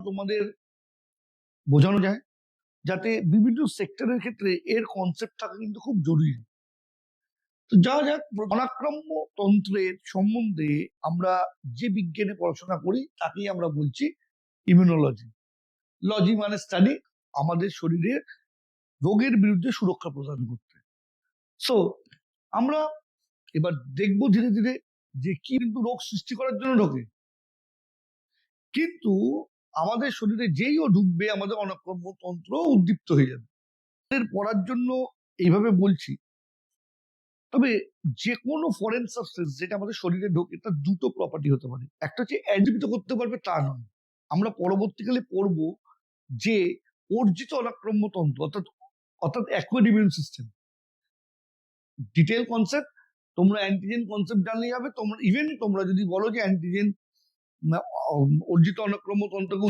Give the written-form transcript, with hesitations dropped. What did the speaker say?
তোমাদের বোঝানো যায়, যাতে বিভিন্ন সেক্টরের ক্ষেত্রে এর কনসেপ্ট থাকা কিন্তু খুব জরুরি। তো যা যাক, অনাক্রম্য তন্ত্রের সম্বন্ধে আমরা যে বিজ্ঞানে পড়াশোনা করি তাকেই আমরা বলছি ইমিউনোলজি। লজি মানে স্টাডি, আমাদের শরীরে রোগের বিরুদ্ধে সুরক্ষা প্রদান করতে। সো আমরা এবার দেখবো ধীরে ধীরে যে কি কিন্তু রোগ সৃষ্টি করার জন্য ঢোকে, কিন্তু আমাদের শরীরে যেই ও ঢুকবে আমাদের অনাক্রম্য তন্ত্র উদ্দীপ্ত হয়ে যাবে। এর পড়ার জন্য এইভাবে বলছি। তবে যে কোনো ফরেন সাবস্টেন্স যেটা আমাদের শরীরে ঢোকে তার দুটো প্রপার্টি হতে পারে। একটা হচ্ছে অ্যান্টিবিত করতে পারবে তা নয়, আমরা পরবর্তীকালে পড়বো যে অর্জিত অনাক্রম্য তন্ত্র অর্থাৎ অর্থাৎ অ্যাকুয়াড ইমিউন সিস্টেম, ডিটেল কনসেপ্ট। তোমরা অ্যান্টিজেন কনসেপ্ট জানলেই হবে। তোমরা ইভেন তোমরা যদি বলো যে অ্যান্টিজেন অর্জিত অনাক্রম্য তন্ত্রকে